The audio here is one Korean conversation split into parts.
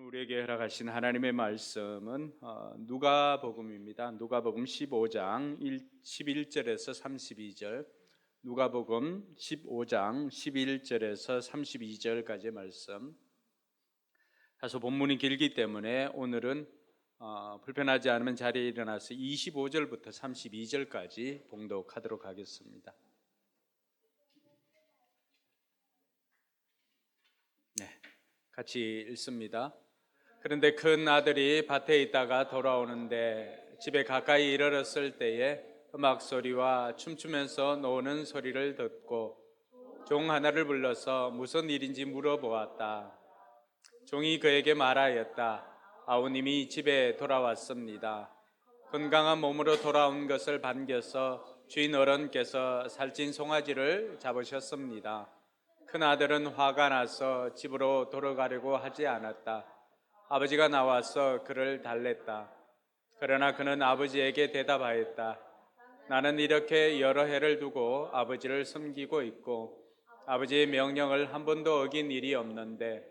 우리에게 허락하신 하나님의 말씀은 누가복음입니다. 누가복음 15장 11절에서 32절, 누가복음 15장 11절에서 32절까지의 말씀. 다소 본문이 길기 때문에 오늘은 불편하지 않으면 자리에 일어나서 25절부터 32절까지 봉독하도록 하겠습니다. 네, 같이 읽습니다. 그런데 큰 아들이 밭에 있다가 돌아오는데 집에 가까이 이르렀을 때에 음악 소리와 춤추면서 노는 소리를 듣고 종 하나를 불러서 무슨 일인지 물어보았다. 종이 그에게 말하였다. 아우님이 집에 돌아왔습니다. 건강한 몸으로 돌아온 것을 반겨서 주인 어른께서 살찐 송아지를 잡으셨습니다. 큰 아들은 화가 나서 집으로 돌아가려고 하지 않았다. 아버지가 나와서 그를 달랬다. 그러나 그는 아버지에게 대답하였다. 나는 이렇게 여러 해를 두고 아버지를 섬기고 있고 아버지의 명령을 한 번도 어긴 일이 없는데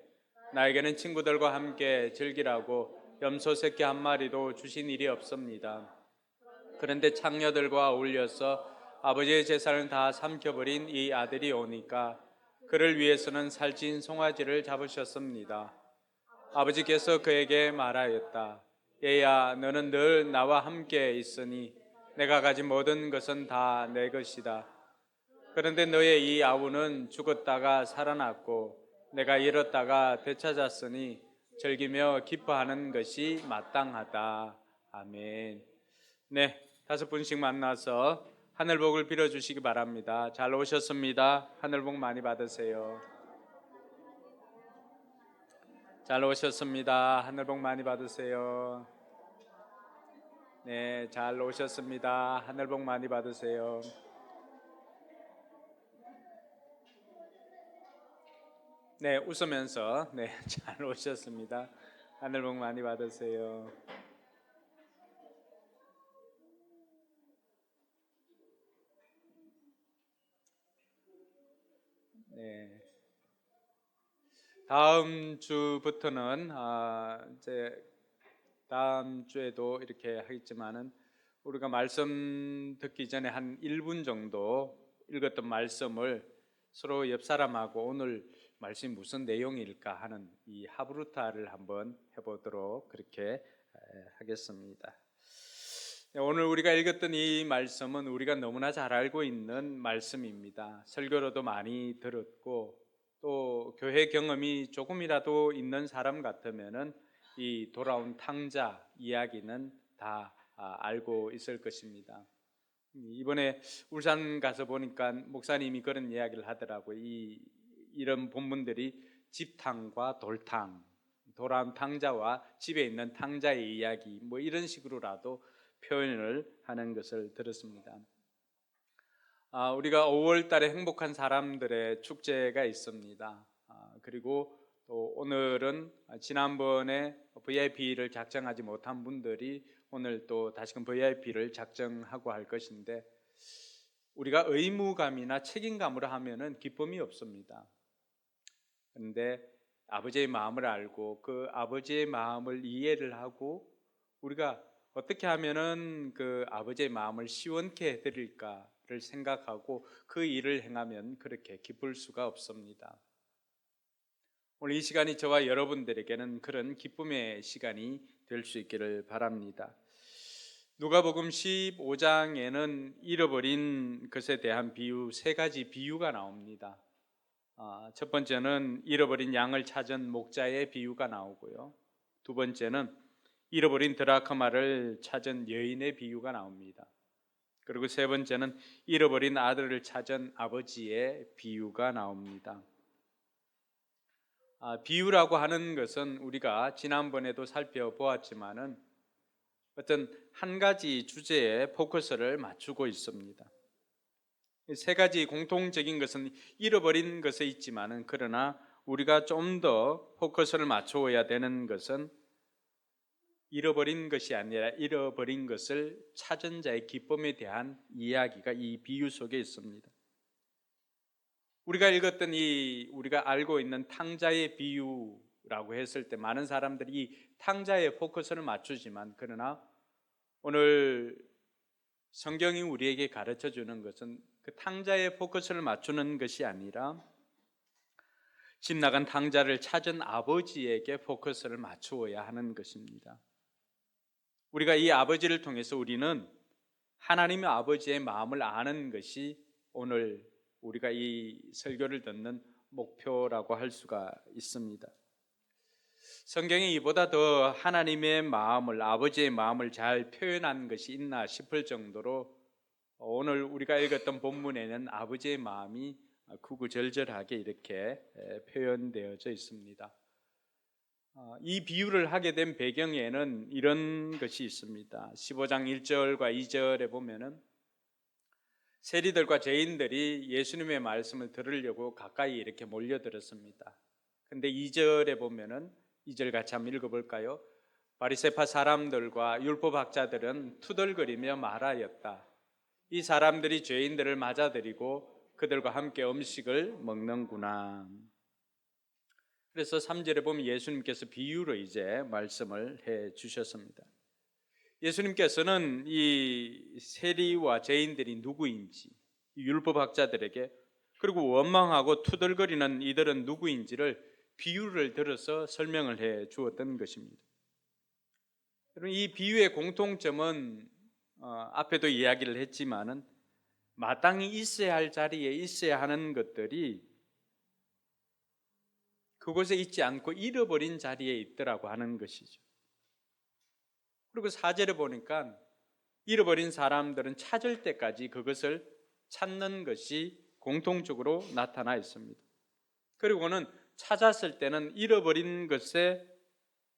나에게는 친구들과 함께 즐기라고 염소 새끼 한 마리도 주신 일이 없습니다. 그런데 창녀들과 어울려서 아버지의 재산을 다 삼켜버린 이 아들이 오니까 그를 위해서는 살찐 송아지를 잡으셨습니다. 아버지께서 그에게 말하였다. 얘야, 너는 늘 나와 함께 있으니 내가 가진 모든 것은 다 내 것이다. 그런데 너의 이 아우는 죽었다가 살아났고 내가 잃었다가 되찾았으니 즐기며 기뻐하는 것이 마땅하다. 아멘. 네, 5분씩 만나서 하늘복을 빌어주시기 바랍니다. 잘 오셨습니다. 하늘복 많이 받으세요. 잘 오셨습니다. 하늘복 많이 받으세요. 네, 잘 오셨습니다. 하늘복 많이 받으세요. 네, 웃으면서 네, 잘 오셨습니다. 하늘복 많이 받으세요. 네. 다음 주부터는 이제 다음 주에도 이렇게 하겠지만은 우리가 말씀 듣기 전에 한 1분 정도 읽었던 말씀을 서로 옆 사람하고 오늘 말씀이 무슨 내용일까 하는 이 하브루타를 한번 해보도록 그렇게 하겠습니다. 오늘 우리가 읽었던 이 말씀은 우리가 너무나 잘 알고 있는 말씀입니다. 설교로도 많이 들었고 또 교회 경험이 조금이라도 있는 사람 같으면은 이 돌아온 탕자 이야기는 다 알고 있을 것입니다. 이번에 울산 가서 보니까 목사님이 그런 이야기를 하더라고요. 이런 본문들이 집탕과 돌탕, 돌아온 탕자와 집에 있는 탕자의 이야기 뭐 이런 식으로라도 표현을 하는 것을 들었습니다. 우리가 5월 달에 행복한 사람들의 축제가 있습니다. 그리고 또 오늘은 지난번에 VIP를 작정하지 못한 분들이 오늘 또 다시금 VIP를 작정하고 할 것인데 우리가 의무감이나 책임감으로 하면은 기쁨이 없습니다. 그런데 아버지의 마음을 알고 그 아버지의 마음을 이해를 하고 우리가 어떻게 하면은 그 아버지의 마음을 시원케 해드릴까를 생각하고 그 일을 행하면 그렇게 기쁠 수가 없습니다. 오늘 이 시간이 저와 여러분들에게는 그런 기쁨의 시간이 될 수 있기를 바랍니다. 누가복음 15장에는 잃어버린 것에 대한 비유 3가지 비유가 나옵니다. 첫 번째는 잃어버린 양을 찾은 목자의 비유가 나오고요. 두 번째는 잃어버린 드라크마를 찾은 여인의 비유가 나옵니다. 그리고 세 번째는 잃어버린 아들을 찾은 아버지의 비유가 나옵니다. 비유라고 하는 것은 우리가 지난번에도 살펴보았지만은 어떤 한 가지 주제에 포커스를 맞추고 있습니다. 3가지 공통적인 것은 잃어버린 것에 있지만은 그러나 우리가 좀 더 포커스를 맞추어야 되는 것은 잃어버린 것이 아니라 잃어버린 것을 찾은 자의 기쁨에 대한 이야기가 이 비유 속에 있습니다. 우리가 읽었던 우리가 알고 있는 탕자의 비유 비유라고 했을 때 많은 사람들이 이 탕자에 포커스를 맞추지만, 그러나 오늘 성경이 우리에게 가르쳐 주는 것은 그 탕자에 포커스를 맞추는 것이 아니라 집 나간 탕자를 찾은 아버지에게 포커스를 맞추어야 하는 것입니다. 우리가 이 아버지를 통해서 우리는 하나님의 아버지의 마음을 아는 것이 오늘 우리가 이 설교를 듣는 목표라고 할 수가 있습니다. 성경이 이보다 더 하나님의 마음을, 아버지의 마음을 잘 표현한 것이 있나 싶을 정도로 오늘 우리가 읽었던 본문에는 아버지의 마음이 구구절절하게 이렇게 표현되어져 있습니다. 이 비유를 하게 된 배경에는 이런 것이 있습니다. 15장 1절과 2절에 보면은 세리들과 죄인들이 예수님의 말씀을 들으려고 가까이 이렇게 몰려들었습니다. 근데 2절에 보면은 2절 같이 한번 읽어볼까요? 바리새파 사람들과 율법학자들은 투덜거리며 말하였다. 이 사람들이 죄인들을 맞아들이고 그들과 함께 음식을 먹는구나. 그래서 3절에 보면 예수님께서 비유로 이제 말씀을 해 주셨습니다. 예수님께서는 이 세리와 죄인들이 누구인지, 율법학자들에게, 그리고 원망하고 투덜거리는 이들은 누구인지를 비유를 들어서 설명을 해 주었던 것입니다. 여러분, 이 비유의 공통점은 앞에도 이야기를 했지만은 마땅히 있어야 할 자리에 있어야 하는 것들이 그곳에 있지 않고 잃어버린 자리에 있더라고 하는 것이죠. 그리고 4절에 보니까 잃어버린 사람들은 찾을 때까지 그것을 찾는 것이 공통적으로 나타나 있습니다. 그리고는 찾았을 때는 잃어버린 것에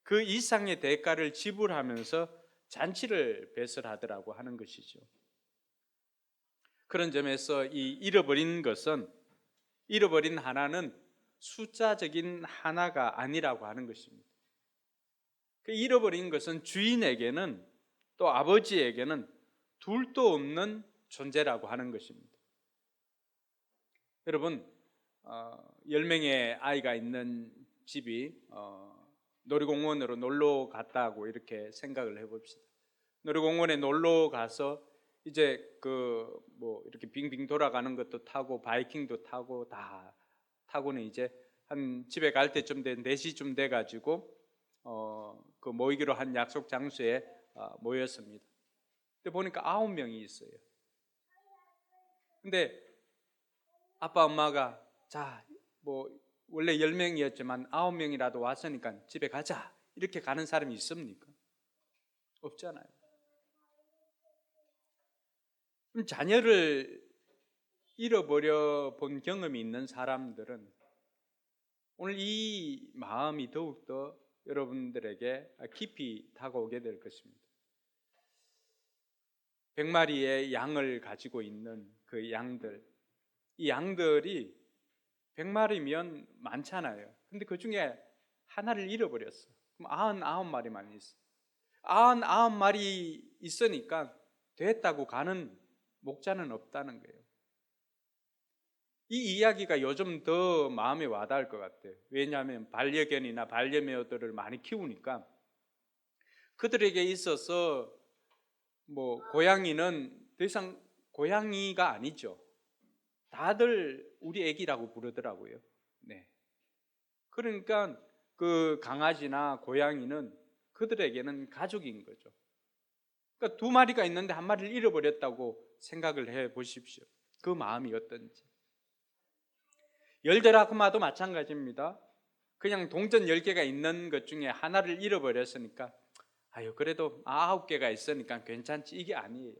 그 이상의 대가를 지불하면서 잔치를 배설하더라고 하는 것이죠. 그런 점에서 이 잃어버린 것은, 잃어버린 하나는 숫자적인 하나가 아니라고 하는 것입니다. 그 잃어버린 것은 주인에게는, 또 아버지에게는 둘도 없는 존재라고 하는 것입니다. 여러분, 10명의 아이가 있는 집이 놀이공원으로 놀러 갔다고 이렇게 생각을 해봅시다. 놀이공원에 놀러 가서 이제 이렇게 빙빙 돌아가는 것도 타고 바이킹도 타고 다 타고는 이제 한 집에 갈 때쯤 된 4시쯤 돼 가지고 그 모이기로 한 약속 장소에 모였습니다. 근데 보니까 9명이 있어요. 근데 아빠 엄마가 원래 10명이었지만 9명이라도 왔으니까 집에 가자 이렇게 가는 사람이 있습니까? 없잖아요. 그럼 자녀를 잃어버려 본 경험이 있는 사람들은 오늘 이 마음이 더욱더 여러분들에게 깊이 다가오게 될 것입니다. 100마리의 양을 가지고 있는 그 양들, 이 양들이 100마리면 많잖아요. 근데 그 중에 하나를 잃어버렸어. 그럼 99마리만 있어. 99마리 있으니까 됐다고 가는 목자는 없다는 거예요. 이 이야기가 요즘 더 마음에 와닿을 것 같아요. 왜냐하면 반려견이나 반려묘들을 많이 키우니까 그들에게 있어서 고양이는 더 이상 고양이가 아니죠. 다들 우리 애기라고 부르더라고요. 네. 그러니까 그 강아지나 고양이는 그들에게는 가족인 거죠. 그러니까 2마리가 있는데 1마리를 잃어버렸다고 생각을 해 보십시오. 그 마음이 어떤지. 열대라크마도 마찬가지입니다. 그냥 동전 10개가 있는 것 중에 하나를 잃어버렸으니까 그래도 9개가 있으니까 괜찮지, 이게 아니에요.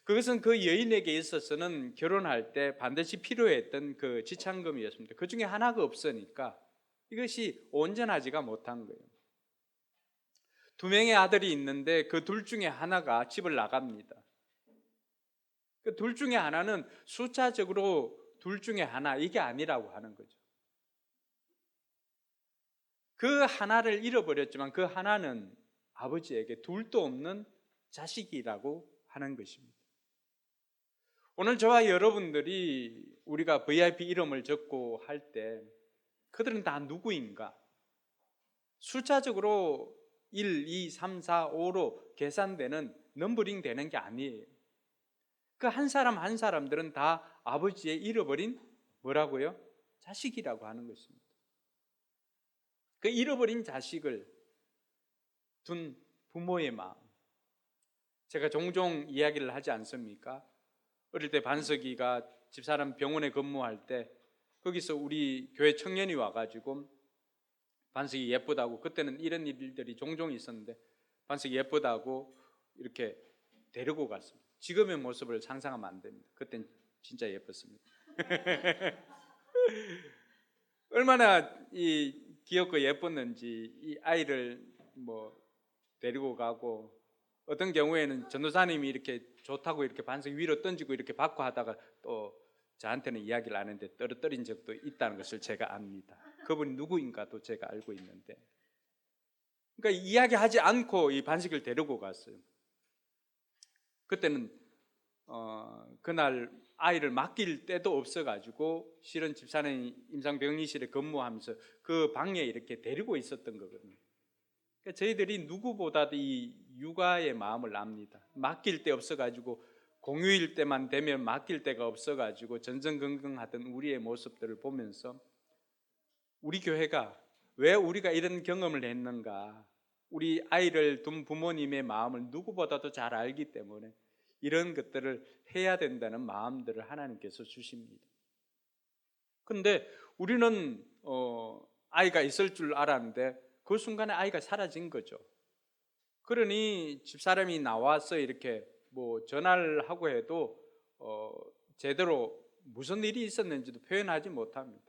그것은 그 여인에게 있어서는 결혼할 때 반드시 필요했던 그 지참금이었습니다. 그 중에 하나가 없으니까 이것이 온전하지가 못한 거예요. 2명의 아들이 있는데 그 둘 중에 하나가 집을 나갑니다. 그 둘 중에 하나는 숫자적으로 둘 중에 하나, 이게 아니라고 하는 거죠. 그 하나를 잃어버렸지만 그 하나는 아버지에게 둘도 없는 자식이라고 하는 것입니다. 오늘 저와 여러분들이 우리가 VIP 이름을 적고 할 때 그들은 다 누구인가? 숫자적으로 1, 2, 3, 4, 5로 계산되는 넘버링 되는 게 아니에요. 그 한 사람 한 사람들은 다 아버지의 잃어버린 뭐라고요? 자식이라고 하는 것입니다. 그 잃어버린 자식을 둔 부모의 마음. 제가 종종 이야기를 하지 않습니까? 어릴 때 반석이가 집사람 병원에 근무할 때 거기서 우리 교회 청년이 와가지고 반석이 예쁘다고, 그때는 이런 일들이 종종 있었는데 반석이 예쁘다고 이렇게 데리고 갔습니다. 지금의 모습을 상상하면 안 됩니다. 그땐 진짜 예뻤습니다. 얼마나 귀엽고 예뻤는지 이 아이를 데리고 가고, 어떤 경우에는 전도사님이 이렇게 좋다고 이렇게 반석 위로 던지고 이렇게 받고 하다가 또 저한테는 이야기를 안 했는데 떨어뜨린 적도 있다는 것을 제가 압니다. 그분이 누구인가도 제가 알고 있는데, 그러니까 이야기하지 않고 이 반석을 데리고 갔어요. 그때는 그날 아이를 맡길 때도 없어가지고 실은 집사람이 임상병리실에 근무하면서 그 방에 이렇게 데리고 있었던 거거든요. 그러니까 저희들이 누구보다도 이 육아의 마음을 압니다. 맡길 데 없어가지고 공휴일 때만 되면 맡길 데가 없어가지고 전전긍긍하던 우리의 모습들을 보면서 우리 교회가 왜 우리가 이런 경험을 했는가, 우리 아이를 둔 부모님의 마음을 누구보다도 잘 알기 때문에 이런 것들을 해야 된다는 마음들을 하나님께서 주십니다. 그런데 우리는 아이가 있을 줄 알았는데 그 순간에 아이가 사라진 거죠. 그러니 집사람이 나와서 이렇게 전화를 하고 해도 제대로 무슨 일이 있었는지도 표현하지 못합니다.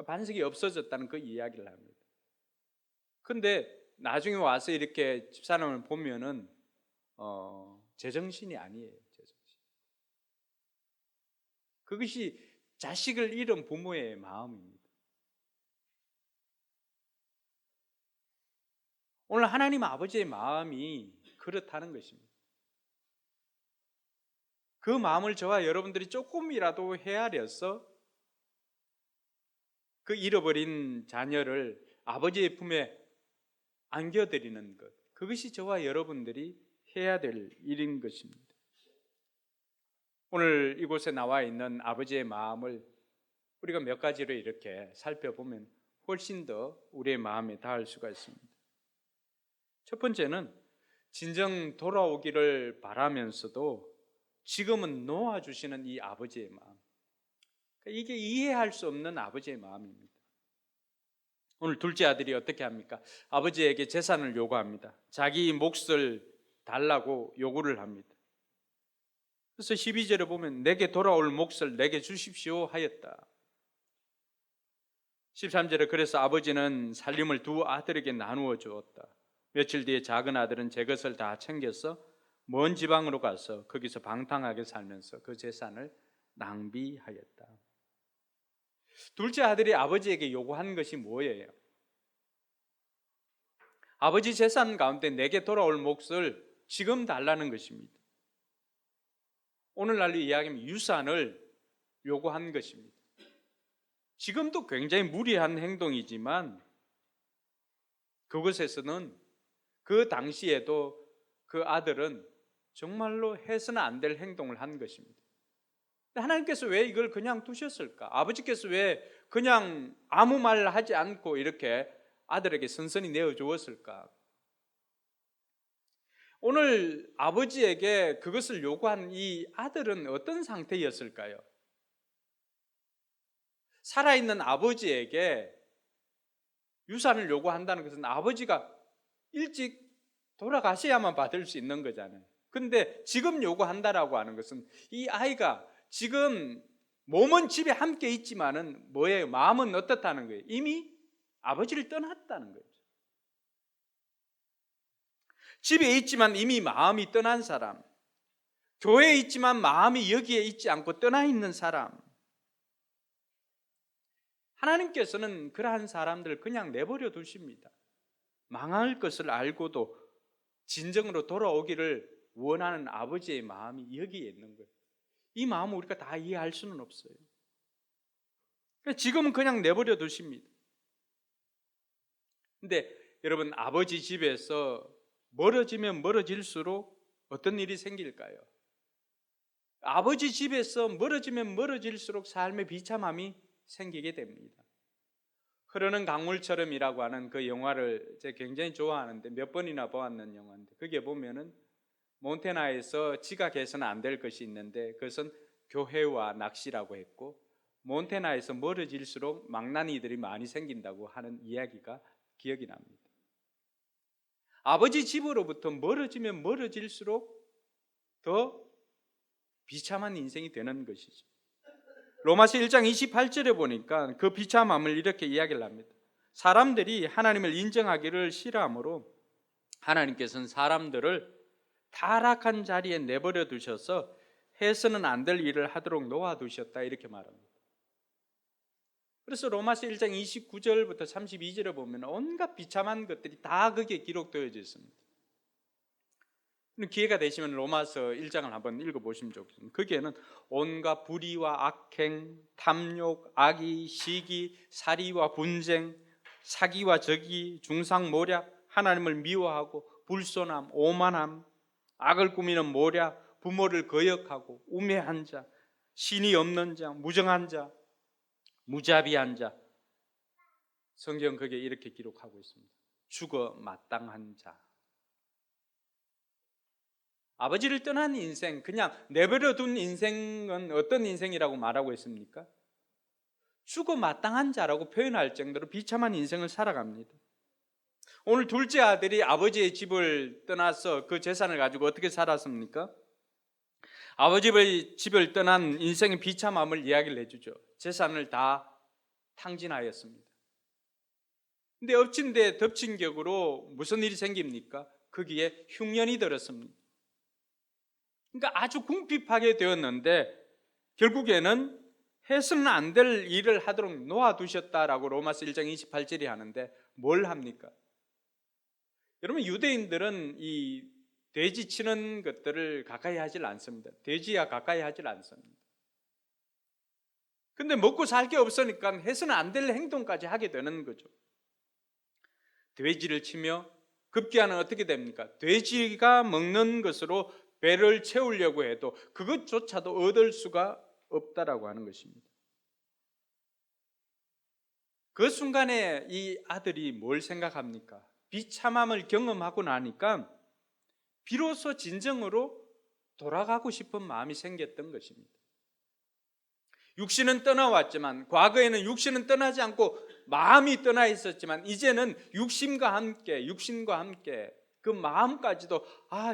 반석이 없어졌다는 그 이야기를 합니다. 근데 나중에 와서 이렇게 집사람을 보면은 제정신이 아니에요. 제정신. 그것이 자식을 잃은 부모의 마음입니다. 오늘 하나님 아버지의 마음이 그렇다는 것입니다. 그 마음을 저와 여러분들이 조금이라도 헤아려서 그 잃어버린 자녀를 아버지의 품에 안겨드리는 것, 그것이 저와 여러분들이 해야 될 일인 것입니다. 오늘 이곳에 나와 있는 아버지의 마음을 우리가 몇 가지로 이렇게 살펴보면 훨씬 더 우리의 마음에 닿을 수가 있습니다. 첫 번째는 진정 돌아오기를 바라면서도 지금은 놓아주시는 이 아버지의 마음, 이게 이해할 수 없는 아버지의 마음입니다. 오늘 둘째 아들이 어떻게 합니까? 아버지에게 재산을 요구합니다. 자기 몫을 달라고 요구를 합니다. 그래서 12절에 보면 내게 돌아올 몫을 내게 주십시오 하였다. 13절에 그래서 아버지는 살림을 두 아들에게 나누어 주었다. 며칠 뒤에 작은 아들은 제 것을 다 챙겨서 먼 지방으로 가서 거기서 방탕하게 살면서 그 재산을 낭비하였다. 둘째 아들이 아버지에게 요구한 것이 뭐예요? 아버지 재산 가운데 내게 돌아올 몫을 지금 달라는 것입니다. 오늘날로 이야기하면 유산을 요구한 것입니다. 지금도 굉장히 무리한 행동이지만 그것에서는 그 당시에도 그 아들은 정말로 해서는 안 될 행동을 한 것입니다. 하나님께서 왜 이걸 그냥 두셨을까? 아버지께서 왜 그냥 아무 말 하지 않고 이렇게 아들에게 선선히 내어주었을까? 오늘 아버지에게 그것을 요구한 이 아들은 어떤 상태였을까요? 살아있는 아버지에게 유산을 요구한다는 것은 아버지가 일찍 돌아가셔야만 받을 수 있는 거잖아요. 근데 지금 요구한다라고 하는 것은 이 아이가 지금 몸은 집에 함께 있지만은 뭐예요? 마음은 어떻다는 거예요? 이미 아버지를 떠났다는 거죠. 집에 있지만 이미 마음이 떠난 사람, 교회에 있지만 마음이 여기에 있지 않고 떠나 있는 사람, 하나님께서는 그러한 사람들을 그냥 내버려 두십니다. 망할 것을 알고도 진정으로 돌아오기를 원하는 아버지의 마음이 여기에 있는 거예요. 이 마음을 우리가 다 이해할 수는 없어요. 지금은 그냥 내버려 두십니다. 근데 여러분, 아버지 집에서 멀어지면 멀어질수록 어떤 일이 생길까요? 아버지 집에서 멀어지면 멀어질수록 삶의 비참함이 생기게 됩니다. 흐르는 강물처럼이라고 하는 그 영화를 제가 굉장히 좋아하는데 몇 번이나 보았는 영화인데, 거기에 보면은 몬테나에서 지각해서는 안 될 것이 있는데 그것은 교회와 낚시라고 했고, 몬테나에서 멀어질수록 망나니들이 많이 생긴다고 하는 이야기가 기억이 납니다. 아버지 집으로부터 멀어지면 멀어질수록 더 비참한 인생이 되는 것이죠. 로마서 1장 28절에 보니까 그 비참함을 이렇게 이야기를 합니다. 사람들이 하나님을 인정하기를 싫어하므로 하나님께서는 사람들을 타락한 자리에 내버려 두셔서 해서는 안 될 일을 하도록 놓아두셨다, 이렇게 말합니다. 그래서 로마서 1장 29절부터 32절에 보면 온갖 비참한 것들이 다 거기에 기록되어 있습니다. 기회가 되시면 로마서 1장을 한번 읽어보시면 좋겠습니다. 거기에는 온갖 불의와 악행, 탐욕, 악의, 시기, 살이와 분쟁, 사기와 적의, 중상모략, 하나님을 미워하고 불손함, 오만함, 악을 꾸미는 모략, 부모를 거역하고 우매한 자, 신이 없는 자, 무정한 자, 무자비한 자, 성경 거기에 이렇게 기록하고 있습니다. 죽어 마땅한 자. 아버지를 떠난 인생, 그냥 내버려둔 인생은 어떤 인생이라고 말하고 있습니까? 죽어 마땅한 자라고 표현할 정도로 비참한 인생을 살아갑니다. 오늘 둘째 아들이 아버지의 집을 떠나서 그 재산을 가지고 어떻게 살았습니까? 아버지의 집을 떠난 인생의 비참함을 이야기를 해주죠. 재산을 다 탕진하였습니다. 근데 엎친 데 덮친 격으로 무슨 일이 생깁니까? 거기에 흉년이 들었습니다. 그러니까 아주 궁핍하게 되었는데 결국에는 해서는 안 될 일을 하도록 놓아두셨다라고 로마서 1장 28절이 하는데 뭘 합니까? 여러분, 유대인들은 이 돼지 치는 것들을 가까이 하질 않습니다. 돼지야 가까이 하질 않습니다. 근데 먹고 살 게 없으니까 해서는 안 될 행동까지 하게 되는 거죠. 돼지를 치며 급기야는 어떻게 됩니까? 돼지가 먹는 것으로 배를 채우려고 해도 그것조차도 얻을 수가 없다라고 하는 것입니다. 그 순간에 이 아들이 뭘 생각합니까? 비참함을 경험하고 나니까 비로소 진정으로 돌아가고 싶은 마음이 생겼던 것입니다. 육신은 떠나왔지만, 과거에는 육신은 떠나지 않고 마음이 떠나 있었지만 이제는 육신과 함께 그 마음까지도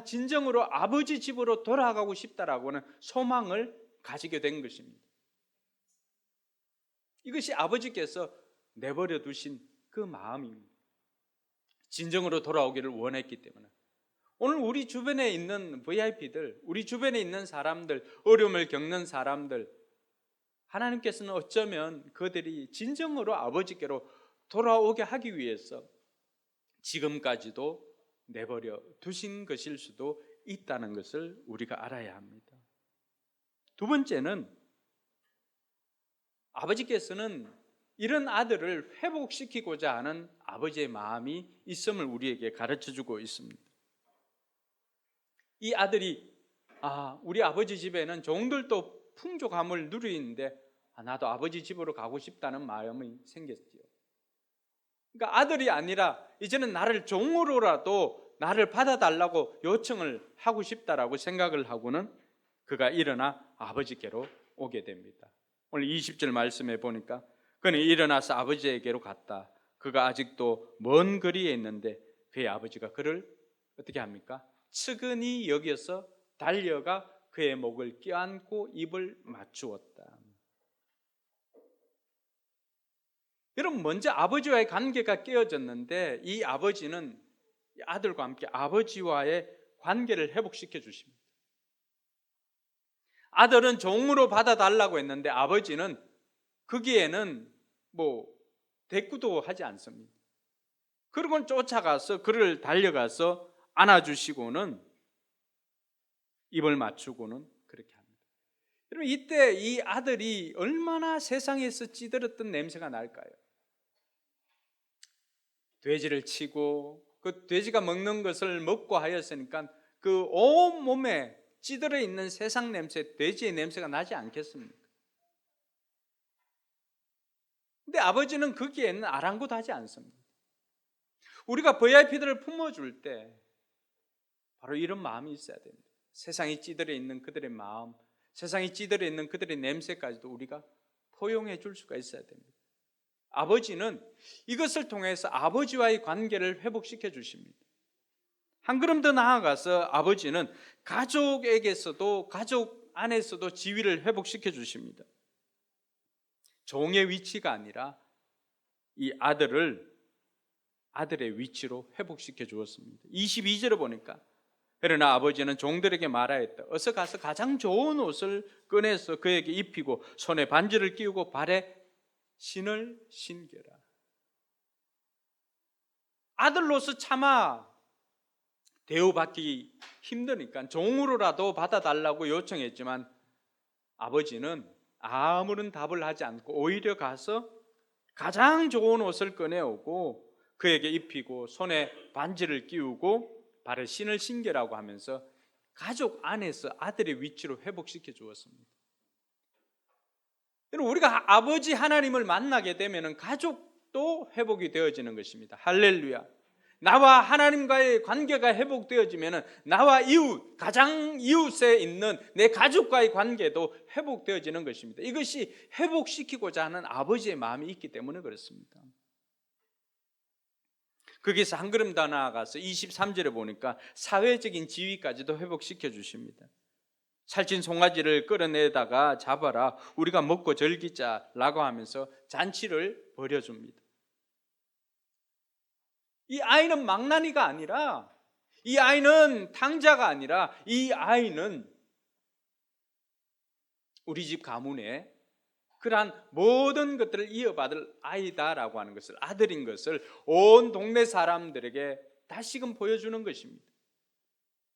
진정으로 아버지 집으로 돌아가고 싶다라고 하는 소망을 가지게 된 것입니다. 이것이 아버지께서 내버려 두신 그 마음입니다. 진정으로 돌아오기를 원했기 때문에. 오늘 우리 주변에 있는 VIP들, 우리 주변에 있는 사람들, 어려움을 겪는 사람들, 하나님께서는 어쩌면 그들이 진정으로 아버지께로 돌아오게 하기 위해서 지금까지도 내버려 두신 것일 수도 있다는 것을 우리가 알아야 합니다. 두 번째는 아버지께서는 이런 아들을 회복시키고자 하는 아버지의 마음이 있음을 우리에게 가르쳐주고 있습니다. 이 아들이 우리 아버지 집에는 종들도 풍족함을 누리는데 나도 아버지 집으로 가고 싶다는 마음이 생겼지요. 그러니까 아들이 아니라 이제는 나를 종으로라도 나를 받아달라고 요청을 하고 싶다라고 생각을 하고는 그가 일어나 아버지께로 오게 됩니다. 오늘 20절 말씀에 보니까 그는 일어나서 아버지에게로 갔다. 그가 아직도 먼 거리에 있는데 그의 아버지가 그를 어떻게 합니까? 측은히 여겨서 달려가 그의 목을 껴안고 입을 맞추었다. 여러분, 먼저 아버지와의 관계가 깨어졌는데 이 아버지는 아들과 함께 아버지와의 관계를 회복시켜 주십니다. 아들은 종으로 받아달라고 했는데 아버지는 거기에는 대꾸도 하지 않습니다. 그러고는 쫓아가서 그를 달려가서 안아주시고는 입을 맞추고는 그렇게 합니다. 여러분, 이때 이 아들이 얼마나 세상에서 찌들었던 냄새가 날까요? 돼지를 치고 그 돼지가 먹는 것을 먹고 하였으니까 그 온 몸에 찌들어 있는 세상 냄새, 돼지의 냄새가 나지 않겠습니까? 근데 아버지는 거기에는 아랑곳하지 않습니다. 우리가 VIP들을 품어줄 때 바로 이런 마음이 있어야 됩니다. 세상이 찌들어 있는 그들의 마음, 세상이 찌들어 있는 그들의 냄새까지도 우리가 포용해 줄 수가 있어야 됩니다. 아버지는 이것을 통해서 아버지와의 관계를 회복시켜 주십니다. 한 걸음 더 나아가서 아버지는 가족에게서도, 가족 안에서도 지위를 회복시켜 주십니다. 종의 위치가 아니라 이 아들을 아들의 위치로 회복시켜 주었습니다. 22절을 보니까 그러나 아버지는 종들에게 말하였다. 어서 가서 가장 좋은 옷을 꺼내서 그에게 입히고 손에 반지를 끼우고 발에 신을 신겨라. 아들로서 차마 대우받기 힘드니까 종으로라도 받아달라고 요청했지만 아버지는 아무런 답을 하지 않고 오히려 가서 가장 좋은 옷을 꺼내오고 그에게 입히고 손에 반지를 끼우고 발에 신을 신겨라고 하면서 가족 안에서 아들의 위치로 회복시켜 주었습니다. 우리가 아버지 하나님을 만나게 되면 가족도 회복이 되어지는 것입니다. 할렐루야. 나와 하나님과의 관계가 회복되어지면 나와 이웃, 가장 이웃에 있는 내 가족과의 관계도 회복되어지는 것입니다. 이것이 회복시키고자 하는 아버지의 마음이 있기 때문에 그렇습니다. 거기서 한 걸음 더 나아가서 23절에 보니까 사회적인 지위까지도 회복시켜 주십니다. 살찐 송아지를 끌어내다가 잡아라, 우리가 먹고 즐기자라고 하면서 잔치를 벌여줍니다. 이 아이는 망나니가 아니라, 이 아이는 탕자가 아니라, 이 아이는 우리 집 가문에 그러한 모든 것들을 이어받을 아이다라고 하는 것을, 아들인 것을 온 동네 사람들에게 다시금 보여주는 것입니다.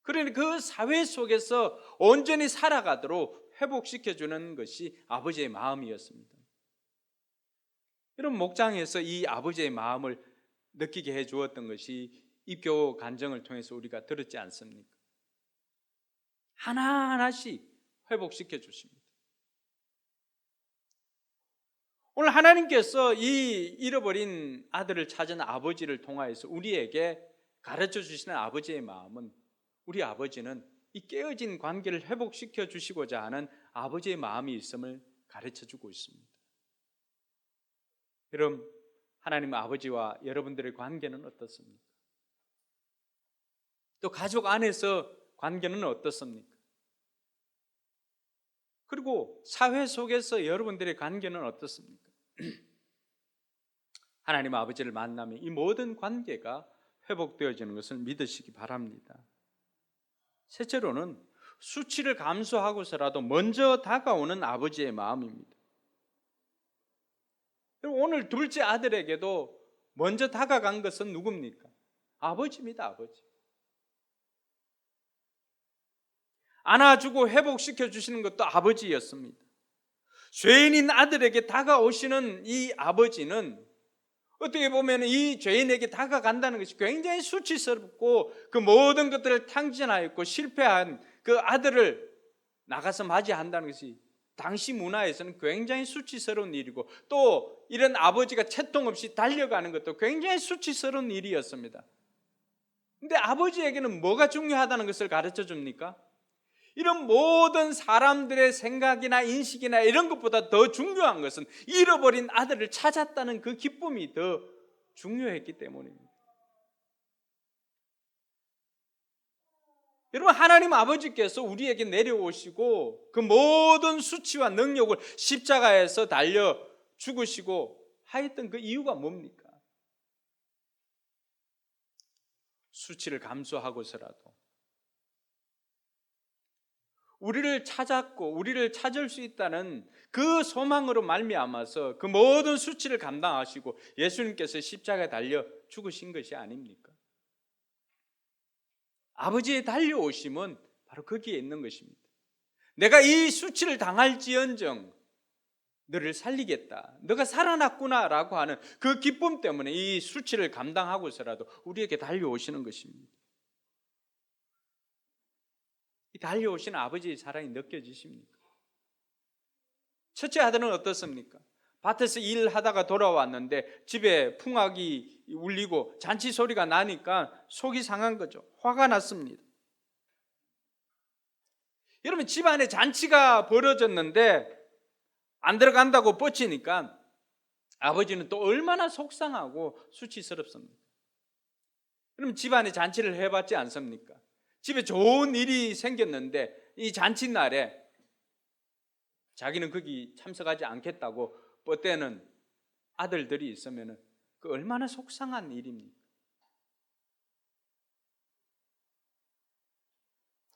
그러니 그 사회 속에서 온전히 살아가도록 회복시켜주는 것이 아버지의 마음이었습니다. 이런 목장에서 이 아버지의 마음을 느끼게 해주었던 것이 입교 간증을 통해서 우리가 들었지 않습니까? 하나하나씩 회복시켜 주십니다. 오늘 하나님께서 이 잃어버린 아들을 찾은 아버지를 통하여서 우리에게 가르쳐 주시는 아버지의 마음은, 우리 아버지는 이 깨어진 관계를 회복시켜 주시고자 하는 아버지의 마음이 있음을 가르쳐 주고 있습니다. 여러분, 하나님 아버지와 여러분들의 관계는 어떻습니까? 또 가족 안에서 관계는 어떻습니까? 그리고 사회 속에서 여러분들의 관계는 어떻습니까? 하나님 아버지를 만나면 이 모든 관계가 회복되어지는 것을 믿으시기 바랍니다. 셋째로는 수치를 감수하고서라도 먼저 다가오는 아버지의 마음입니다. 오늘 둘째 아들에게도 먼저 다가간 것은 누굽니까? 아버지입니다. 아버지. 안아주고 회복시켜 주시는 것도 아버지였습니다. 죄인인 아들에게 다가오시는 이 아버지는 어떻게 보면 이 죄인에게 다가간다는 것이 굉장히 수치스럽고 그 모든 것들을 탕진하였고 실패한 그 아들을 나가서 맞이한다는 것이 당시 문화에서는 굉장히 수치스러운 일이고, 또 이런 아버지가 채통 없이 달려가는 것도 굉장히 수치스러운 일이었습니다. 근데 아버지에게는 뭐가 중요하다는 것을 가르쳐 줍니까? 이런 모든 사람들의 생각이나 인식이나 이런 것보다 더 중요한 것은 잃어버린 아들을 찾았다는 그 기쁨이 더 중요했기 때문입니다. 여러분, 하나님 아버지께서 우리에게 내려오시고 그 모든 수치와 능력을 십자가에서 달려 죽으시고 하였던 그 이유가 뭡니까? 수치를 감수하고서라도 우리를 찾았고 우리를 찾을 수 있다는 그 소망으로 말미암아서 그 모든 수치를 감당하시고 예수님께서 십자가에 달려 죽으신 것이 아닙니까? 아버지의 달려오심은 바로 거기에 있는 것입니다. 내가 이 수치를 당할지언정 너를 살리겠다, 너가 살아났구나라고 하는 그 기쁨 때문에 이 수치를 감당하고서라도 우리에게 달려오시는 것입니다. 이 달려오시는 아버지의 사랑이 느껴지십니까? 첫째 아들은 어떻습니까? 밭에서 일하다가 돌아왔는데 집에 풍악이 울리고 잔치 소리가 나니까 속이 상한 거죠. 화가 났습니다. 여러분, 집안에 잔치가 벌어졌는데 안 들어간다고 뻗치니까 아버지는 또 얼마나 속상하고 수치스럽습니까? 그럼 집안에 잔치를 해봤지 않습니까? 집에 좋은 일이 생겼는데 이 잔치날에 자기는 거기 참석하지 않겠다고 뻗대는 아들들이 있으면 그 얼마나 속상한 일입니까?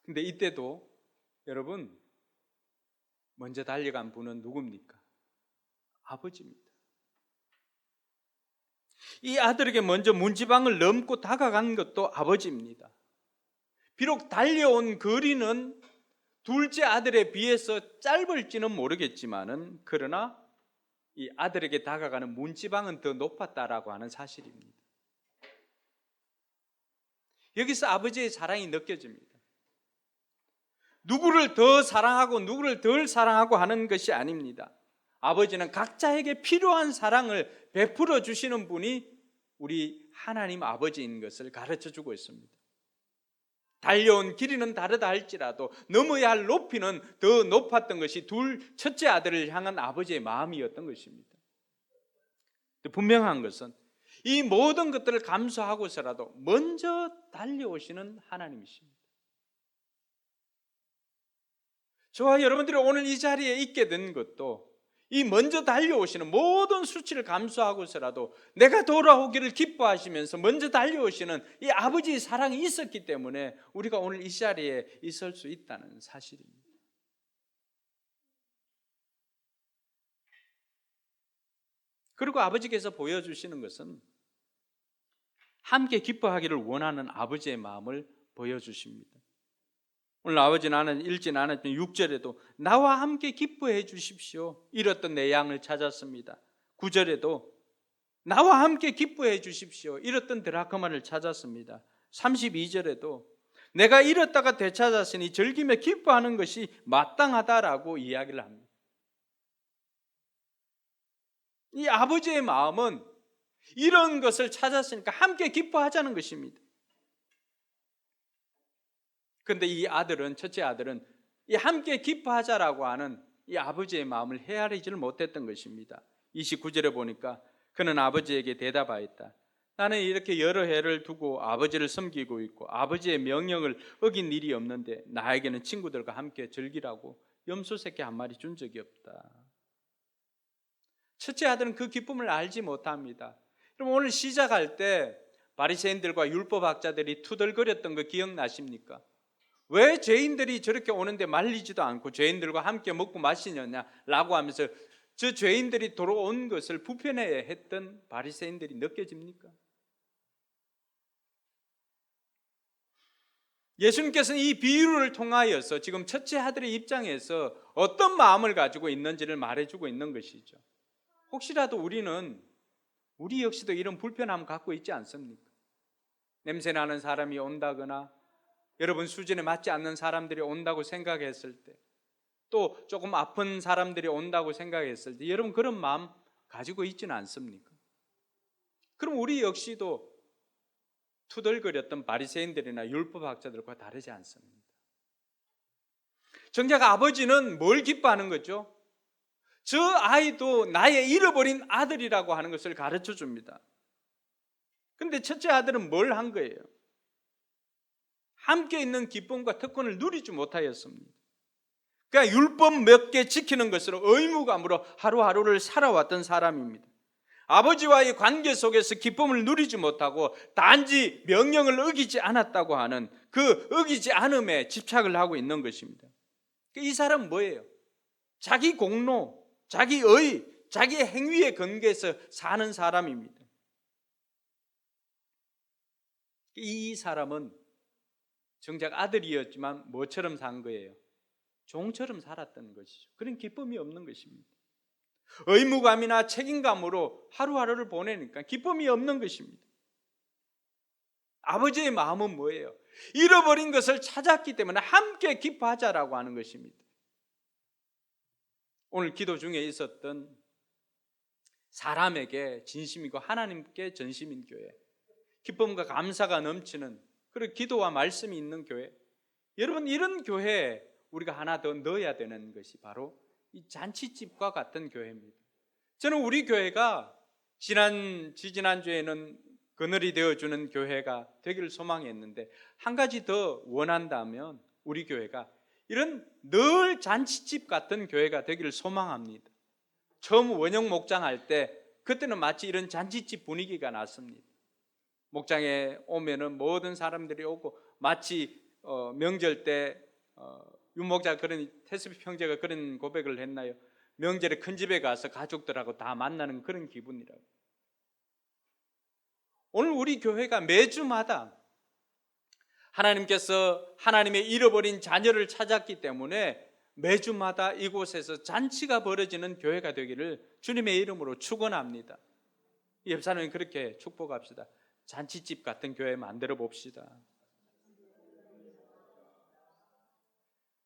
근데 이때도 여러분, 먼저 달려간 분은 누굽니까? 아버지입니다. 이 아들에게 먼저 문지방을 넘고 다가간 것도 아버지입니다. 비록 달려온 거리는 둘째 아들에 비해서 짧을지는 모르겠지만은 그러나 이 아들에게 다가가는 문지방은 더 높았다라고 하는 사실입니다. 여기서 아버지의 사랑이 느껴집니다. 누구를 더 사랑하고 누구를 덜 사랑하고 하는 것이 아닙니다. 아버지는 각자에게 필요한 사랑을 베풀어 주시는 분이 우리 하나님 아버지인 것을 가르쳐 주고 있습니다. 달려온 길이는 다르다 할지라도 넘어야 할 높이는 더 높았던 것이 첫째 아들을 향한 아버지의 마음이었던 것입니다. 분명한 것은 이 모든 것들을 감수하고서라도 먼저 달려오시는 하나님이십니다. 저와 여러분들이 오늘 이 자리에 있게 된 것도 이 먼저 달려오시는 모든 수치를 감수하고서라도 내가 돌아오기를 기뻐하시면서 먼저 달려오시는 이 아버지의 사랑이 있었기 때문에 우리가 오늘 이 자리에 있을 수 있다는 사실입니다. 그리고 아버지께서 보여주시는 것은 함께 기뻐하기를 원하는 아버지의 마음을 보여주십니다. 오늘 아버지 나는 읽지 않았지만 6절에도 나와 함께 기뻐해 주십시오, 잃었던 내 양을 찾았습니다. 9절에도 나와 함께 기뻐해 주십시오, 잃었던 드라크마를 찾았습니다. 32절에도 내가 잃었다가 되찾았으니 즐기며 기뻐하는 것이 마땅하다라고 이야기를 합니다. 이 아버지의 마음은 이런 것을 찾았으니까 함께 기뻐하자는 것입니다. 그런데 이 아들은, 첫째 아들은 이 함께 기뻐하자라고 하는 이 아버지의 마음을 헤아리지를 못했던 것입니다. 29절에 보니까 그는 아버지에게 대답하였다. 나는 이렇게 여러 해를 두고 아버지를 섬기고 있고 아버지의 명령을 어긴 일이 없는데 나에게는 친구들과 함께 즐기라고 염소 새끼 한 마리 준 적이 없다. 첫째 아들은 그 기쁨을 알지 못합니다. 그럼 오늘 시작할 때 바리새인들과 율법학자들이 투덜거렸던 거 기억나십니까? 왜 죄인들이 저렇게 오는데 말리지도 않고 죄인들과 함께 먹고 마시느냐라고 하면서 저 죄인들이 돌아온 것을 불편해 했던 바리새인들이 느껴집니까? 예수님께서는 이 비유를 통하여서 지금 첫째 아들의 입장에서 어떤 마음을 가지고 있는지를 말해주고 있는 것이죠. 혹시라도 우리 역시도 이런 불편함을 갖고 있지 않습니까? 냄새나는 사람이 온다거나 여러분 수준에 맞지 않는 사람들이 온다고 생각했을 때, 또 조금 아픈 사람들이 온다고 생각했을 때 여러분 그런 마음 가지고 있지는 않습니까? 그럼 우리 역시도 투덜거렸던 바리새인들이나 율법학자들과 다르지 않습니다. 정작 아버지는 뭘 기뻐하는 거죠? 저 아이도 나의 잃어버린 아들이라고 하는 것을 가르쳐 줍니다. 그런데 첫째 아들은 뭘 한 거예요? 함께 있는 기쁨과 특권을 누리지 못하였습니다. 그러니까 율법 몇 개 지키는 것으로 의무감으로 하루하루를 살아왔던 사람입니다. 아버지와의 관계 속에서 기쁨을 누리지 못하고 단지 명령을 어기지 않았다고 하는 그 어기지 않음에 집착을 하고 있는 것입니다. 이 사람은 뭐예요? 자기 공로, 자기 의, 자기 행위에 근거해서 사는 사람입니다. 이 사람은 정작 아들이었지만 뭐처럼 산 거예요? 종처럼 살았던 것이죠. 그런 기쁨이 없는 것입니다. 의무감이나 책임감으로 하루하루를 보내니까 기쁨이 없는 것입니다. 아버지의 마음은 뭐예요? 잃어버린 것을 찾았기 때문에 함께 기뻐하자라고 하는 것입니다. 오늘 기도 중에 있었던 사람에게 진심이고 하나님께 전심인 교회, 기쁨과 감사가 넘치는 그리고 기도와 말씀이 있는 교회, 여러분 이런 교회에 우리가 하나 더 넣어야 되는 것이 바로 이 잔치집과 같은 교회입니다. 저는 우리 교회가 지지난주에는 그늘이 되어주는 교회가 되기를 소망했는데 한 가지 더 원한다면 우리 교회가 이런 늘 잔치집 같은 교회가 되기를 소망합니다. 처음 원형 목장할 때 그때는 마치 이런 잔치집 분위기가 났습니다. 목장에 오면은 모든 사람들이 오고 마치 명절 때 윤목자 그런 태수비 형제가 그런 고백을 했나요? 명절에 큰 집에 가서 가족들하고 다 만나는 그런 기분이라고. 오늘 우리 교회가 매주마다 하나님께서 하나님의 잃어버린 자녀를 찾았기 때문에 매주마다 이곳에서 잔치가 벌어지는 교회가 되기를 주님의 이름으로 축원합니다. 옆사람이 그렇게 축복합시다. 잔치집 같은 교회 만들어 봅시다.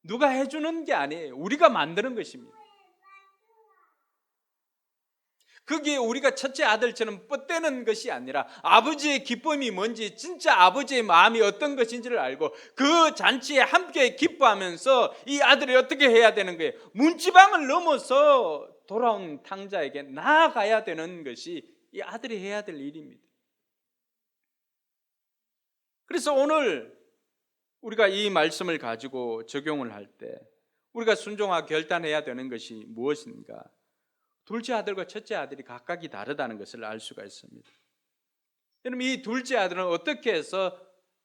누가 해주는 게 아니에요. 우리가 만드는 것입니다. 그게 우리가 첫째 아들처럼 뻗대는 것이 아니라 아버지의 기쁨이 뭔지, 진짜 아버지의 마음이 어떤 것인지를 알고 그 잔치에 함께 기뻐하면서 이 아들이 어떻게 해야 되는 거예요? 문지방을 넘어서 돌아온 탕자에게 나아가야 되는 것이 이 아들이 해야 될 일입니다. 그래서 오늘 우리가 이 말씀을 가지고 적용을 할 때 우리가 순종하고 결단해야 되는 것이 무엇인가? 둘째 아들과 첫째 아들이 각각이 다르다는 것을 알 수가 있습니다. 여러분 이 둘째 아들은 어떻게 해서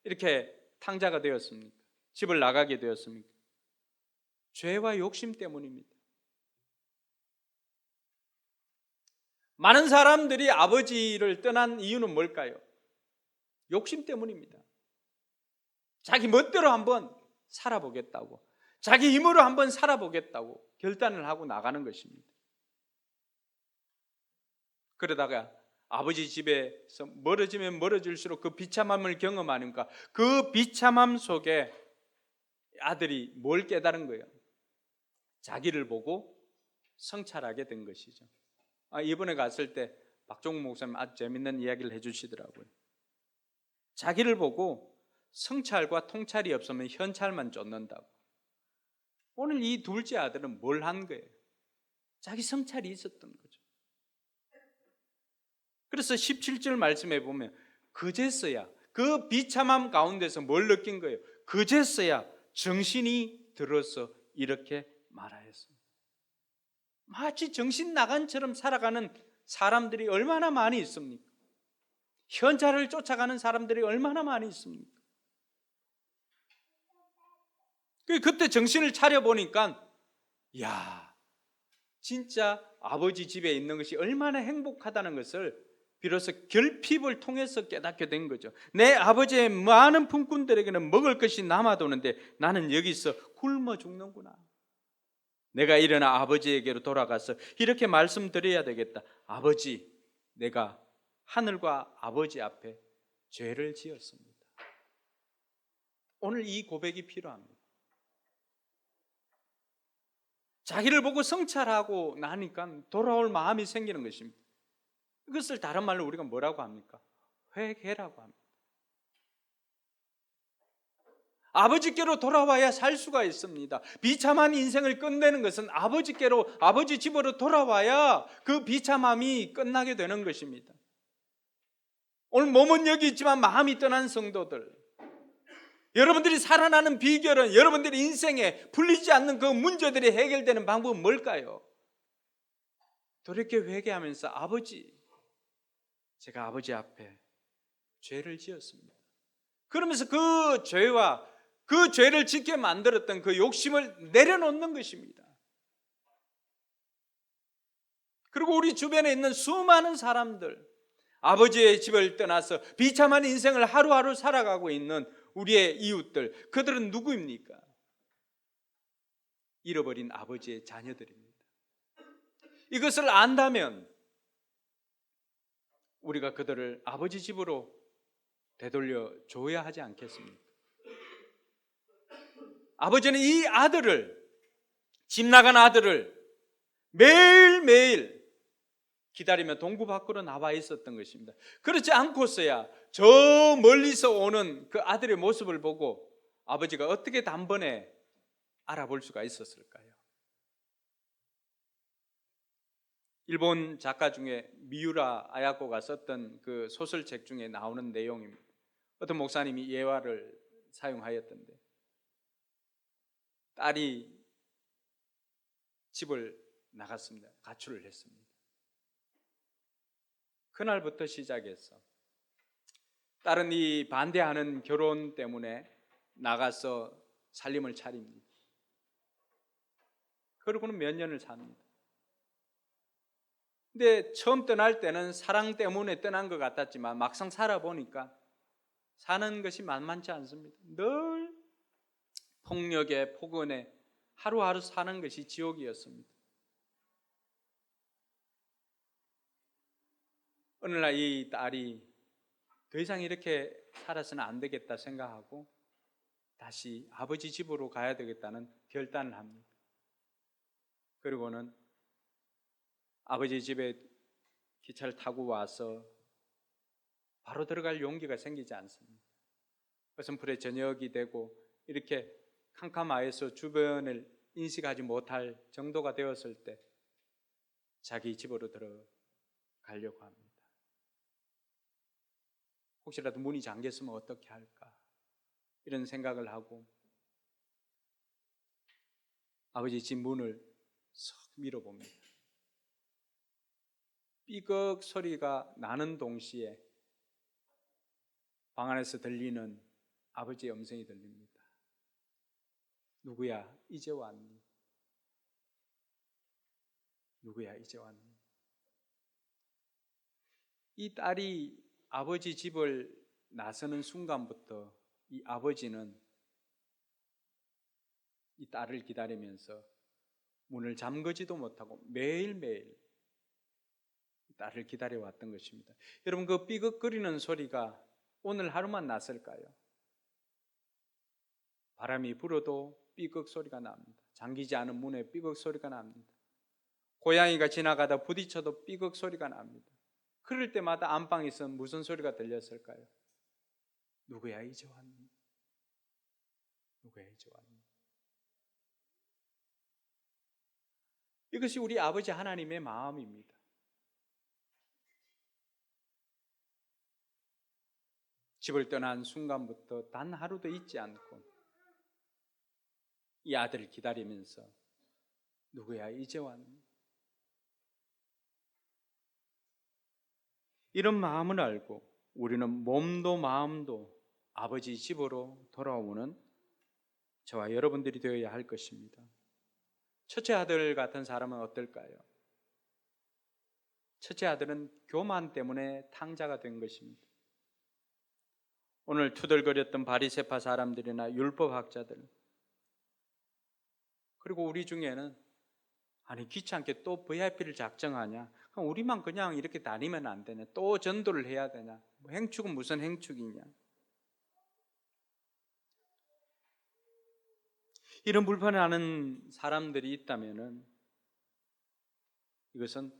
이렇게 탕자가 되었습니까? 집을 나가게 되었습니까? 죄와 욕심 때문입니다. 많은 사람들이 아버지를 떠난 이유는 뭘까요? 욕심 때문입니다. 자기 멋대로 한번 살아보겠다고, 자기 힘으로 한번 살아보겠다고 결단을 하고 나가는 것입니다. 그러다가 아버지 집에서 멀어지면 멀어질수록 그 비참함을 경험하니까 그 비참함 속에 아들이 뭘 깨달은 거예요? 자기를 보고 성찰하게 된 것이죠. 이번에 갔을 때 박종욱 목사님 아주 재밌는 이야기를 해주시더라고요. 자기를 보고 성찰과 통찰이 없으면 현찰만 쫓는다고. 오늘 이 둘째 아들은 뭘 한 거예요? 자기 성찰이 있었던 거죠. 그래서 17절 말씀에 보면 그제서야 그 비참함 가운데서 뭘 느낀 거예요? 그제서야 정신이 들어서 이렇게 말하였습니다. 마치 정신 나간처럼 살아가는 사람들이 얼마나 많이 있습니까? 현찰을 쫓아가는 사람들이 얼마나 많이 있습니까? 그때 정신을 차려보니까 야, 진짜 아버지 집에 있는 것이 얼마나 행복하다는 것을 비로소 결핍을 통해서 깨닫게 된 거죠. 내 아버지의 많은 품꾼들에게는 먹을 것이 남아도는데 나는 여기서 굶어 죽는구나. 내가 일어나 아버지에게로 돌아가서 이렇게 말씀드려야 되겠다. 아버지, 내가 하늘과 아버지 앞에 죄를 지었습니다. 오늘 이 고백이 필요합니다. 자기를 보고 성찰하고 나니까 돌아올 마음이 생기는 것입니다. 이것을 다른 말로 우리가 뭐라고 합니까? 회개라고 합니다. 아버지께로 돌아와야 살 수가 있습니다. 비참한 인생을 끝내는 것은 아버지께로, 아버지 집으로 돌아와야 그 비참함이 끝나게 되는 것입니다. 오늘 몸은 여기 있지만 마음이 떠난 성도들, 여러분들이 살아나는 비결은 여러분들의 인생에 풀리지 않는 그 문제들이 해결되는 방법은 뭘까요? 돌이켜 회개하면서 아버지, 제가 아버지 앞에 죄를 지었습니다. 그러면서 그 죄와 그 죄를 짓게 만들었던 그 욕심을 내려놓는 것입니다. 그리고 우리 주변에 있는 수많은 사람들, 아버지의 집을 떠나서 비참한 인생을 하루하루 살아가고 있는 우리의 이웃들, 그들은 누구입니까? 잃어버린 아버지의 자녀들입니다. 이것을 안다면 우리가 그들을 아버지 집으로 되돌려 줘야 하지 않겠습니까? 아버지는 이 아들을, 집 나간 아들을 매일매일 기다리며 동구 밖으로 나와 있었던 것입니다. 그렇지 않고서야 저 멀리서 오는 그 아들의 모습을 보고 아버지가 어떻게 단번에 알아볼 수가 있었을까요? 일본 작가 중에 미우라 아야코가 썼던 그 소설책 중에 나오는 내용입니다. 어떤 목사님이 예화를 사용하였던데, 딸이 집을 나갔습니다. 가출을 했습니다. 그날부터 시작해서 딸은 이 반대하는 결혼 때문에 나가서 살림을 차립니다. 그러고는 몇 년을 삽니다. 근데 처음 떠날 때는 사랑 때문에 떠난 것 같았지만 막상 살아보니까 사는 것이 만만치 않습니다. 늘 폭력에 폭언에 하루하루 사는 것이 지옥이었습니다. 어느 날 이 딸이 더 이상 이렇게 살아서는 안 되겠다 생각하고 다시 아버지 집으로 가야 되겠다는 결단을 합니다. 그리고는 아버지 집에 기차를 타고 와서 바로 들어갈 용기가 생기지 않습니다. 어선풀에 저녁이 되고 이렇게 캄캄하여서 주변을 인식하지 못할 정도가 되었을 때 자기 집으로 들어가려고 합니다. 혹시라도 문이 잠겼으면 어떻게 할까 이런 생각을 하고 아버지 집 문을 석 밀어봅니다. 삐걱 소리가 나는 동시에 방 안에서 들리는 아버지의 음성이 들립니다. 누구야? 이제 왔니? 누구야? 이제 왔니? 이 딸이 아버지 집을 나서는 순간부터 이 아버지는 이 딸을 기다리면서 문을 잠그지도 못하고 매일매일 딸을 기다려왔던 것입니다. 여러분, 그 삐걱거리는 소리가 오늘 하루만 났을까요? 바람이 불어도 삐걱 소리가 납니다. 잠기지 않은 문에 삐걱 소리가 납니다. 고양이가 지나가다 부딪혀도 삐걱 소리가 납니다. 그럴 때마다 안방에서 무슨 소리가 들렸을까요? 누구야 이제 왔니? 누구야 이제 왔니? 이것이 우리 아버지 하나님의 마음입니다. 집을 떠난 순간부터 단 하루도 잊지 않고 이 아들을 기다리면서 누구야 이제 왔니? 이런 마음을 알고 우리는 몸도 마음도 아버지 집으로 돌아오는 저와 여러분들이 되어야 할 것입니다. 첫째 아들 같은 사람은 어떨까요? 첫째 아들은 교만 때문에 탕자가 된 것입니다. 오늘 투덜거렸던 바리새파 사람들이나 율법학자들, 그리고 우리 중에는 아니 귀찮게 또 VIP를 작정하냐? 그럼 우리만 그냥 이렇게 다니면 안 되냐? 또 전도를 해야 되냐? 행축은 무슨 행축이냐? 이런 불편해하는 사람들이 있다면은 이것은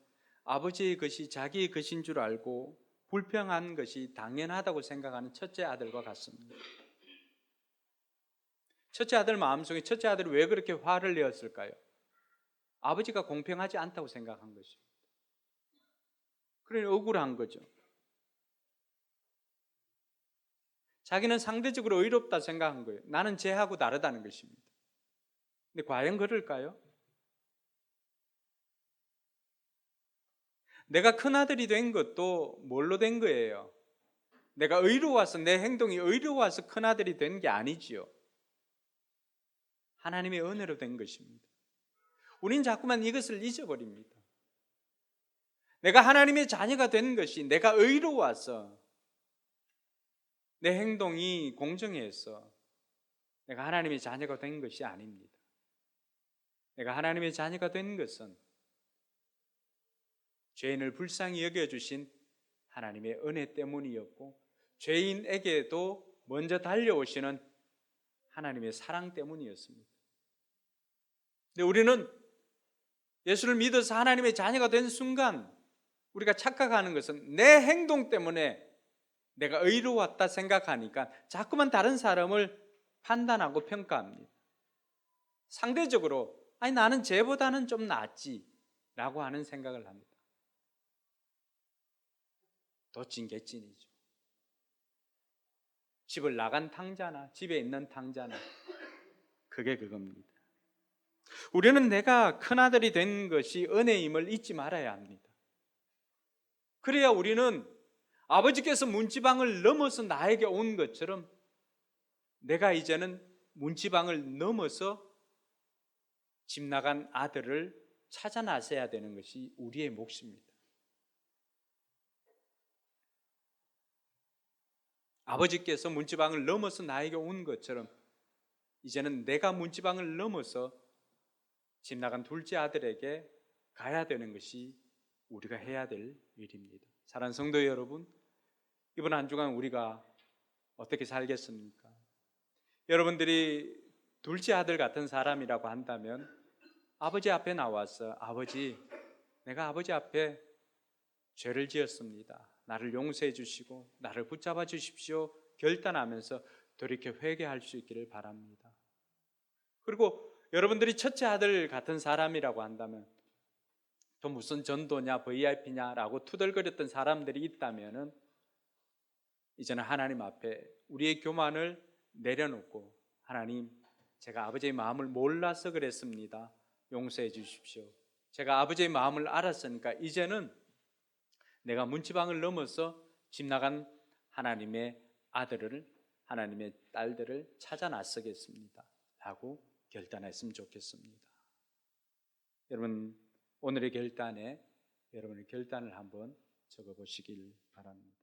아버지의 것이 자기의 것인 줄 알고 불평한 것이 당연하다고 생각하는 첫째 아들과 같습니다. 첫째 아들 마음속에 첫째 아들이 왜 그렇게 화를 내었을까요? 아버지가 공평하지 않다고 생각한 것입니다. 그러니 억울한 거죠. 자기는 상대적으로 의롭다 생각한 거예요. 나는 쟤하고 다르다는 것입니다. 근데 과연 그럴까요? 내가 큰아들이 된 것도 뭘로 된 거예요? 내가 의로워서, 내 행동이 의로워서 큰아들이 된 게 아니지요. 하나님의 은혜로 된 것입니다. 우린 자꾸만 이것을 잊어버립니다. 내가 하나님의 자녀가 된 것이 내가 의로워서, 내 행동이 공정해서 내가 하나님의 자녀가 된 것이 아닙니다. 내가 하나님의 자녀가 된 것은 죄인을 불쌍히 여겨주신 하나님의 은혜 때문이었고, 죄인에게도 먼저 달려오시는 하나님의 사랑 때문이었습니다. 근데 우리는 예수를 믿어서 하나님의 자녀가 된 순간 우리가 착각하는 것은 내 행동 때문에 내가 의로웠다 생각하니까 자꾸만 다른 사람을 판단하고 평가합니다. 상대적으로 아니 나는 쟤보다는 좀 낫지 라고 하는 생각을 합니다. 도찐개찐이죠. 집을 나간 탕자나 집에 있는 탕자나 그게 그겁니다. 우리는 내가 큰아들이 된 것이 은혜임을 잊지 말아야 합니다. 그래야 우리는 아버지께서 문지방을 넘어서 나에게 온 것처럼 내가 이제는 문지방을 넘어서 집 나간 아들을 찾아 나서야 되는 것이 우리의 몫입니다. 아버지께서 문지방을 넘어서 나에게 온 것처럼 이제는 내가 문지방을 넘어서 집 나간 둘째 아들에게 가야 되는 것이 우리가 해야 될 일입니다. 사랑하는 성도 여러분, 이번 한 주간 우리가 어떻게 살겠습니까? 여러분들이 둘째 아들 같은 사람이라고 한다면 아버지 앞에 나와서 아버지, 내가 아버지 앞에 죄를 지었습니다. 나를 용서해 주시고 나를 붙잡아 주십시오. 결단하면서 돌이켜 회개할 수 있기를 바랍니다. 그리고 여러분들이 첫째 아들 같은 사람이라고 한다면 또 무슨 전도냐 VIP냐라고 투덜거렸던 사람들이 있다면 이제는 하나님 앞에 우리의 교만을 내려놓고 하나님, 제가 아버지의 마음을 몰라서 그랬습니다. 용서해 주십시오. 제가 아버지의 마음을 알았으니까 이제는 내가 문지방을 넘어서 집 나간 하나님의 아들을, 하나님의 딸들을 찾아 나서겠습니다 라고 결단했으면 좋겠습니다. 여러분, 오늘의 결단에 여러분의 결단을 한번 적어보시길 바랍니다.